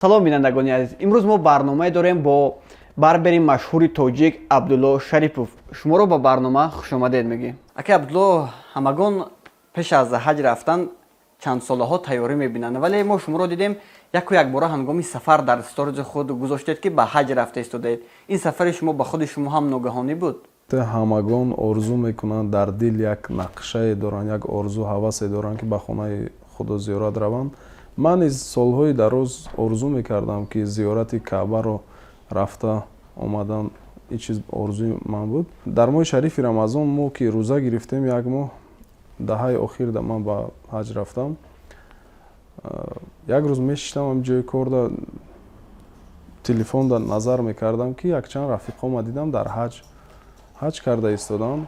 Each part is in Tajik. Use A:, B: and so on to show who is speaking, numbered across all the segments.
A: салом бинандагони азиз, имрӯз мо барномае дорем бо барбери машҳури тоҷик Абдулло Шарипов. Шуморо ба барнома хушомадед мегӯем. Ака Абдулло, ҳамагон пеш аз ҳаҷ рафтан чандсолаҳо тайёрӣ мебинанд, вале мо шуморо дидем яку якбора ҳангоми сафар дар сторизи худ гузоштед ки ба ҳаҷ рафта истодаед. Ин сафари шумо ба худи шумо ҳам ногаҳонӣ буд?
B: ҳамагон орзу мекунанд, дар дил як нақшае доранд, як орзу ҳавасе доранд ки ба хонаи худо зиёрат раванд. ман из солҳои дароз орзу мекардам ки зиёрати Каъбаро рафта омадан ин чиз орзуи ман буд. дар моҳи шарифи Рамазон мо ки рӯза гирифтем, як моҳ даҳаи охир ман ба ҳаҷ рафтам. як рӯз мешиштам ҳамҷои корда телефонда назар мекардам ки якчанд рафиқома дидам дар ҳаҷ карда истоданд.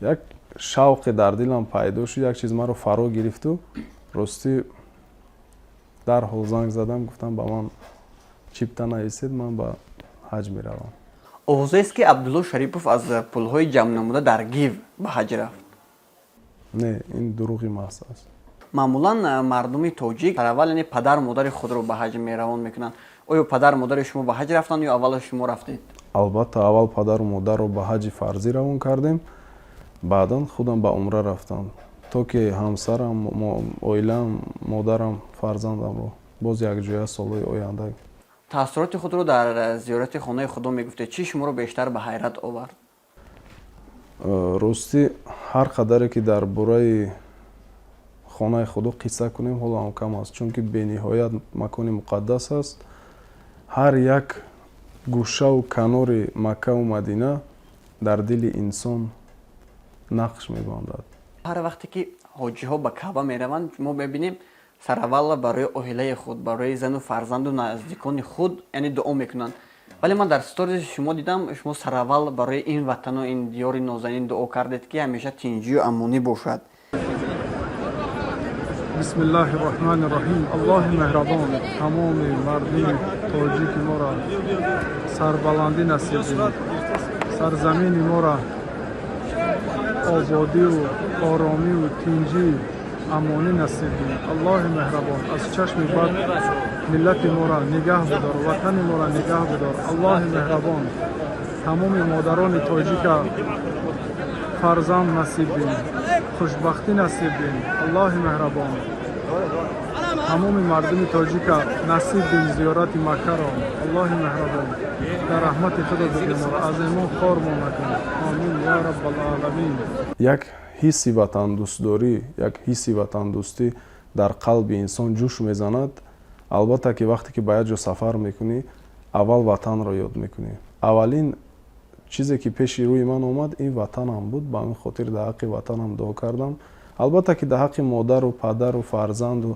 B: як шавқе дар дилам пайдо шуд, як чиз маро фаро гирифту ростӣ дарҳол занг задам, гуфтам ба ман чипта нависед, ман ба ҳаҷ меравам.
A: овозест ки Абдулло Шарипов аз пулҳои ҷамъ намуда дар Гив ба ҳаҷ рафт?
B: Не, ин дурӯғи маҳз аст.
A: маъмулан мардуми тоҷик сараввал яъне падар модари худро ба ҳаҷ меравон мекунанд. оё падар модари шумо ба ҳаҷ рафтанд ё аввал шумо рафтед?
B: албатта аввал падару модарро ба ҳаҷи фарзӣ равон кардем, баъдан худам ба умра рафтам, то ки ҳамсарам, оилаам, модарам, фарзандамро боз якҷоя солҳои оянда.
A: таассуроти худро дар зиёрати хонаи худо мегуфтед, чӣ шуморо бештар ба ҳайрат овард?
B: ростӣ ҳар қадаре ки дар бораи хонаи худо қисса кунем ҳолам кам аст, чунки бениҳоят макони муқаддас аст. ҳар як гӯшаву канори Маккаву Мадина дар дили инсон нақш мебандад.
A: ҳар вақте ки ҳоҷиҳо ба Каъба мераванд, мо мебинем сараввал барои оилаи худ, барои зану фарзанду наздикони худ яъне дуо мекунанд. вале ман дар сторизи шумо дидам, шумо сараввал барои ин ватану ин диёри нозанин дуо кардед ки ҳамеша тинҷию амонӣ бошад.
C: бисмиллаҳи роҳмани роҳим. аллоҳи меҳрабон тамоми мардуми тоҷики моро сарбаландӣ насиб кунад, сарзамини моро ободию оромию тинҷӣ амонӣ насиб кунад. аллоҳи меҳрабон аз чашми бад миллати моро нигаҳ бидор, ватани моро нигаҳ бидор. аллоҳи меҳрабон тамоми модарони тоҷика фарзанд насиб бин, хушбахтӣ насиб бин. аллоҳи меҳрабон тамоми мардуми тоҷика насиб бин зиёрати Маккаро. аллоҳи меҳрабон дар раҳмати худо бигирморо, аз эмон хор мо накун. амин я раббалаламин.
B: як ҳисси ватандӯстдорӣ, як ҳисси ватандӯстӣ дар қалби инсон ҷӯш мезанад. албатта ки вақте ки ба як ҷо сафар мекунӣ, аввал ватанро ёд мекунӣ. аввалин чизе ки пеши рӯи ман омад ин ватанам буд, ба ин хотир дар ҳаққи ватанам дуо кардам. албатта ки дар ҳаққи модару падару фарзанду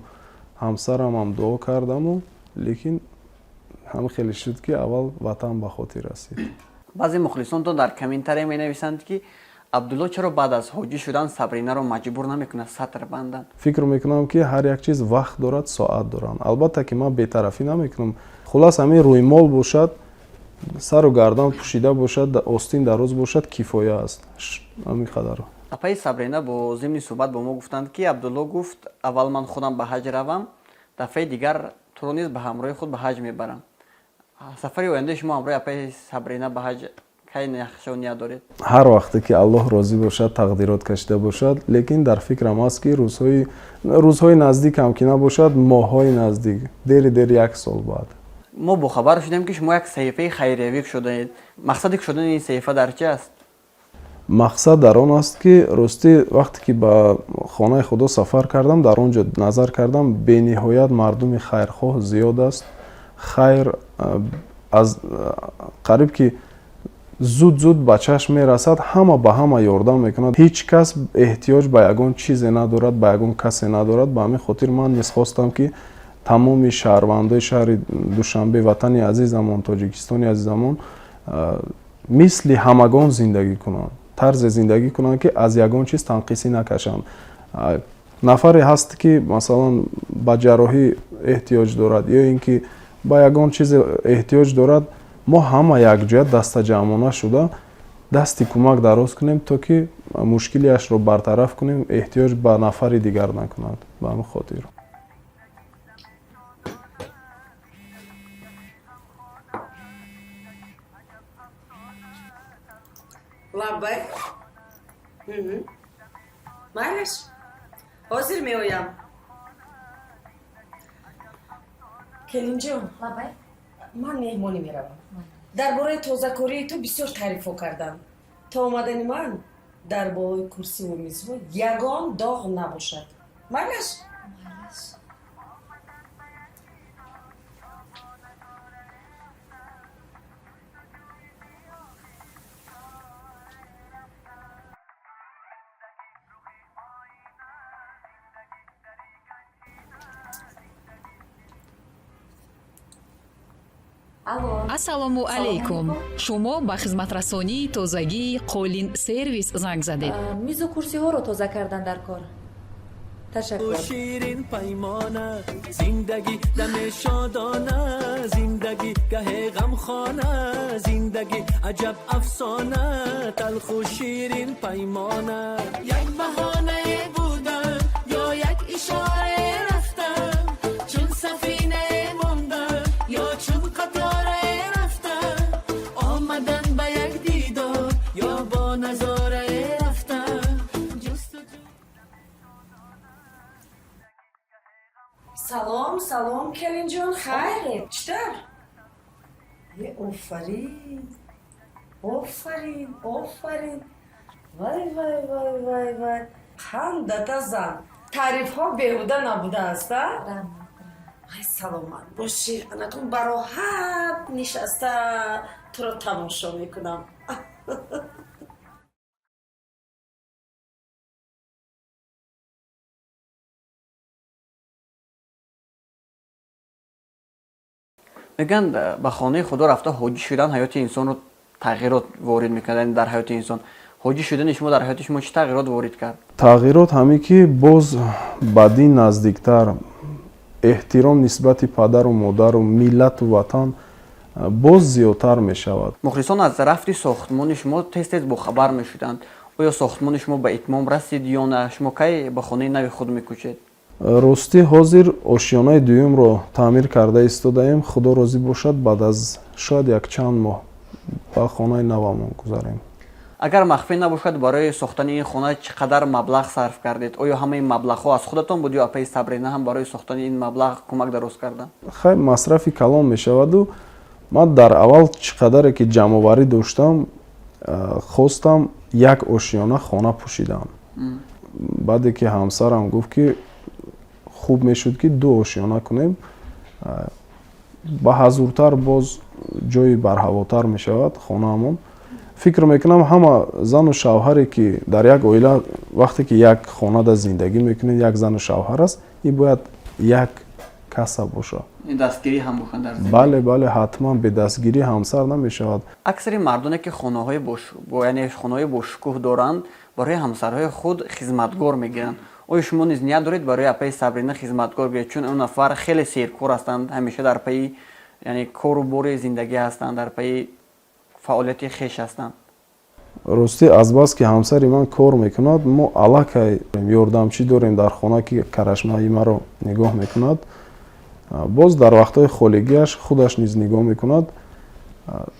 B: ҳамсарам ҳам дуо кардаму, лекин ҳам хеле шуд ки аввал ватан ба хотир расид.
A: баъзе мухлисонтон дар комментария менависанд ки Абдулло чаро баъд аз ҳоҷӣ шудан Сабринаро маҷбур намекунад сатр бандан?
B: фикр мекунам ки ҳар як чиз вақт дорад, соат дорад. албатта ки ман бетарафӣ намекунам. хулас ҳамин рӯймол бошад, сару гардан пӯшида бошад, остин дароз бошад, кифоя аст. ҳамин қадар.
A: апаи Сабрина бо зимни суҳбат бо мо гуфтанд ки Абдулло гуфт аввал ман худам ба ҳаҷ равам, дафъаи дигар туро низ ба ҳамроҳи худ ба ҳаҷ мебарам. сафари ояндаи шумо ҳамроҳи апаи Сабрина ба ҳаҷ кай нақша ният доред? ҳар
B: вақте ки Аллоҳ розӣ бошад, тақдирот кашида бошад, лекин дар фикрам аст ки рӯзҳои наздик ҳам ки набошад, моҳҳои наздик, дери як сол баъд.
A: мо бохабар шудем ки шумо як саҳифаи хайриявӣ шудаед. мақсади шудани ин саҳифа дар чӣ аст?
B: мақсад дар он аст ки ростӣ вақте ки ба хонаи худо сафар кардам, дар он ҷо назар кардам, бениҳоят мардуми хайрхоҳ зиёд аст. хайр аз қариб ки зуд ба чашм мерасад, ҳама ба ҳама ёрдам мекунад. ҳеҷ кас эҳтиёҷ ба ягон чизе надорад, ба ягон касе надорад. ба ҳамин хотир ман низ хостам ки тамоми шаҳрвандои шаҳри Душанбе, ватани азизамон, Тоҷикистони азизамон мисли ҳамагон зиндагӣ кунанд. тарзе зиндагӣ кунанд ки аз ягон чиз танқисӣ накашанд. нафаре ҳаст ки масалан ба ҷарроҳӣ эҳтиёҷ дорад ё ин ки ба ягон чизе эҳтиёҷ дорад, мо ҳама якҷоя дастаҷамъона шуда дасти кӯмак дароз кунем, то ки мушкилиашро бартараф кунем, эҳтиёҷ ба нафари дигар накунад. ба ҳамин хотир
D: Labay. Maylaş. Hozir meoyam. Kelinjon.
E: Labay.
D: Man mehmoni meravам. Дар бораи тозакории ту бисёр таърифҳо кардам. То омадани ман дар болои курсиву мизҳо ягон доғ набошад. Майлаш?
E: Ассалому алайкум. Шумо ба хизматрасонии тозагии Қолин сервис занг задед.
F: мизу курсиҳоро тоза кардан дар кор. ташаккур.
G: شیرین پیمانه زندگی دم شادانه زندگی گه غمخانه زندگی عجب افسانه تلخ و شیرین پیمانه یک بهانه بودن یا یک اشاره رفتن چون سفینه موندن یا چون قطاره رفتن آمدن به یک دیدار یا با نظاره رفتن
D: Салом, салом, Келинҷон, хайр. Читар? Офарин. Офарин, офарин. Вай, вай, вай, вай, вай. Қандата зан. Таърифҳо беҳуда набудааст, а? Ай, саломат бошӣ. Анакун бароҳат нишаста туро тамошо мекунам.
A: мегӯянд ба хонаи худо рафта ҳоҷӣ шудан ҳаёти инсонро тағйирот ворид мекард. Яъне дар ҳаёти инсон ҳоҷӣ шудани шумо дар ҳаёти шумо чӣ тағйирот ворид кард?
B: тағйирот ҳаме ки боз ба дин наздиктар, эҳтиром нисбати падару модару миллату ватан боз зиёдтар мешавад.
A: мухлисон аз рафти сохтмони шумо тез тез бохабар мешуданд. оё сохтмони шумо ба итмом расид ё на? Шумо кай ба хонаи нави худ мекӯчед?
B: ростӣ ҳозир ошиёнаи дуюмро таъмир карда истодаем. худо розӣ бошад баъд аз шояд якчанд моҳ ба хонаи навамон гузарем.
A: агар махфӣ набошад барои сохтани ин хона чӣ қадар маблағ сарф кардед? оё ҳамаи маблағҳо аз худатон буд ё апаи Сабрина ҳам барои сохтани ин маблағ кӯмак дароз карда?
B: хай масрафи калон мешаваду ман дар аввал чӣ қадаре ки ҷамъоварӣ доштам хостам як ошиёна хона пӯшидам. баъде ки ҳамсарам гуфт ки хуб мешуд ки ду ошиёна кунем, ба ҳазуртар боз ҷои барҳавотар мешавад хонаамон. фикр мекунам ҳама зану шавҳаре ки дар як оила вақте ки як хонада зиндагӣ мекунед, як зану шавҳар аст, ин бояд як касаб бошад.
A: дастгирӣ ҳам бошад дар зиндагӣ?
B: бале бале ҳатман бе дастгирӣ ҳамсар намешавад.
A: аксари мардоне ки яъне хонаҳои бошукӯҳ доранд барои ҳамсарҳои худ хизматгор мегиранд. оё шумо низ ният доред барои апаи Сабрина хизматгор гиред? чун он нафар хеле серкор ҳастанд, ҳамеша дар пайи яъне кору бори зиндагӣ ҳастанд, дар пайи фаъолияти хеш ҳастанд.
B: ростӣ азбас ки ҳамсари ман кор мекунад, мо аллакай ёрдамчӣ дорем дар хона ки карашмаи маро нигоҳ мекунад. боз дар вақтҳои холигиаш худаш низ нигоҳ мекунад.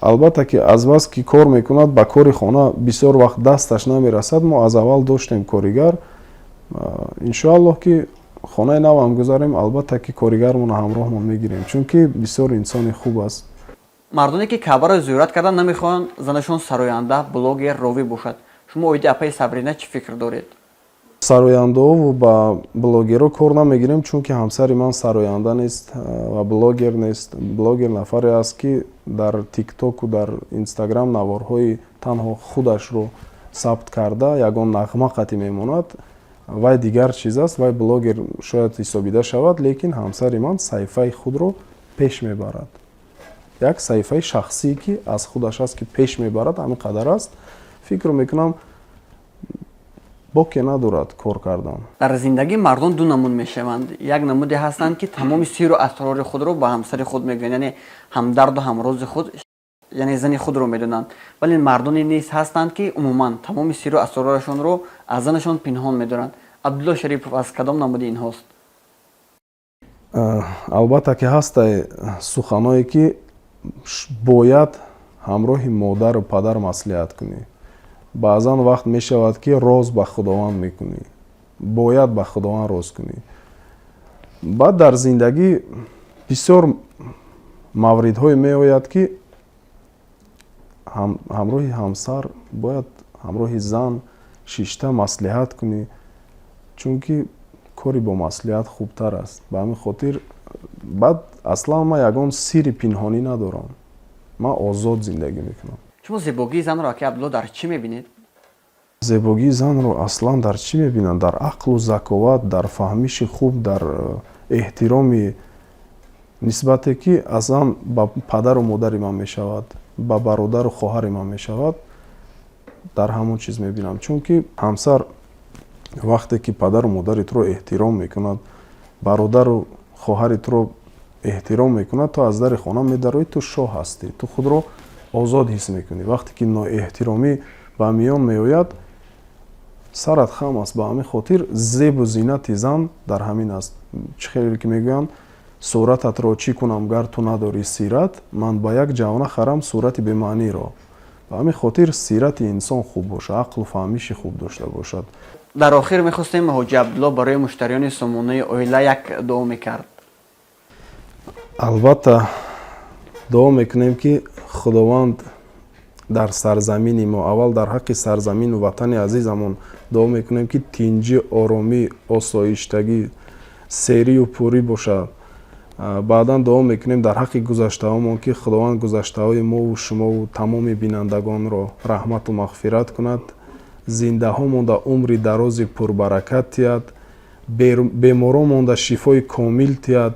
B: албатта ки азбас ки кор мекунад ба кори хона бисёр вақт дасташ намерасад. мо аз аввал доштем коригар. иншоаллоҳ ки хонаи навам гузарем, албатта ки коригармона ҳамроҳмон мегирем, чунки бисёр инсони хуб аст. мардоне ки каъбаро зиёрат карда намехоҳанд занашон сароянда, блогер, ровӣ бошад. шумо оиди апаи Сабрина чӣ фикр доред? сарояндаову ба блогерҳо кор намегирем, чунки ҳамсари ман сароянда нест ва блогер нест. блогер нафаре аст ки дар тиктоку дар инстаграм наворҳои танҳо худашро сабт карда ягон нағма қатӣ мемонад. вай дигар чиз аст, вай блогер шояд ҳисобида шавад, лекин ҳамсари ман саҳифаи худро пеш мебарад. як саҳифаи шахсие ки аз худаш аст ки пеш мебарад, ҳамин қадар аст. фикр мекунам боке надорад кор кардан. дар зиндагӣ мардон ду намуд мешаванд. як намуде ҳастанд ки тамоми сиру асрори худро ба ҳамсари худ мегӯянд, яъне ҳамдарду ҳамрози худ, яъне зани худро медонанд. вале мардоне низ ҳастанд ки умуман тамоми сиру асрорашонро аз занашон пинҳон медоранд. Абдулло Шарипов аз кадом намуди инҳост? албатта ки ҳастай суханое ки бояд ҳамроҳи модару падар маслиҳат кунӣ. баъзан вақт мешавад ки роз ба худованд мекунӣ, бояд ба худованд роз кунӣ. баъд дар зиндагӣ бисёр мавридҳое меояд ки ҳамроҳи ҳамсар бояд ҳамроҳи зан шишта маслиҳат кунӣ, чунки кори бо маслиҳат хубтар аст. ба ҳамин хотир баъд аслан ман ягон сирри пинҳонӣ надорам. ман озод зиндагӣ мекунам.
A: шумо зебогии занро ака Абдулло дар чӣ мебинед?
B: зебогии занро аслан дар чӣ мебинам? Дар ақлу заковат, дар фаҳмиши хуб, дар эҳтироми нисбате ки азан ба падару модари ман мешавад, ба бародару хоҳари ман мешавад, дар ҳамон чиз мебинам. Чунки ҳамсар вақте ки падару модари туро эҳтиром мекунад, бародару хоҳари туро эҳтиром мекунад, то аз дари хона медароӣ, ту шоҳ ҳастӣ, ту худро озод ҳис мекунӣ. вақте ки ноэҳтиромӣ ба миён меояд, сарат хам аст. ба ҳамин хотир зебу зинати зан дар ҳамин аст. чӣ хеле ки мегӯянд сурататро чӣ кунам гар ту надорӣ сират, ман ба як ҷавона харам сурати бемаъниро. ба ҳамин хотир сирати инсон хуб бошад, ақлу фаҳмиши хуб дошта бошад.
A: дар охир мехостем ҳоҷи Абдулло барои муштариёни сомонаи оила як дуо мекард.
B: албатта дуо мекунем ки худованд дар сарзамини мо, аввал дар ҳаққи сарзамину ватани азизамон дуо мекунем ки тинҷӣ, оромӣ, осоиштагӣ, серию пурӣ бошад. баъдан дуо мекунем дар ҳаққи гузаштаҳомон ки худованд гузаштаҳои мову шумову тамоми бинандагонро раҳмату мағфират кунад, зиндаҳо монда умри дарози пурбаракат тиҳад, беморон монда шифои комил тиҳад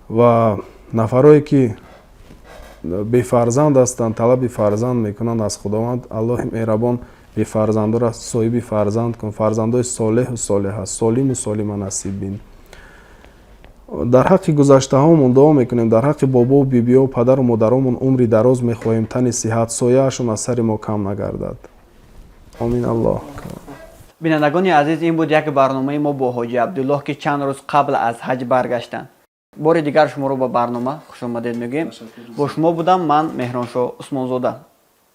B: ва нафарое ки бефарзанд ҳастанд, талаби фарзанд мекунанд аз худованд, аллоҳи меҳрабон бефарзандора соҳиби фарзанд кун, фарзандои солеҳу солеҳа, солиму солима насиб бин. дар ҳаққи гузаштаҳомон дуо мекунем, дар ҳаққи бобову бибиҳо, падару модаромон умри дароз мехоҳем, тани сиҳат, сояашон аз сари мо кам нагардад. Амин аллоҳ.
A: бинандагони азиз, ин буд як барномаи мо бо ҳоҷи Абдуллоҳ ки чанд рӯз қабл аз ҳаҷ баргаштанд. бори дигар шуморо ба барнома хушомадед мегӯем. бо шумо будам ман Меҳроншоҳ Усмонзода.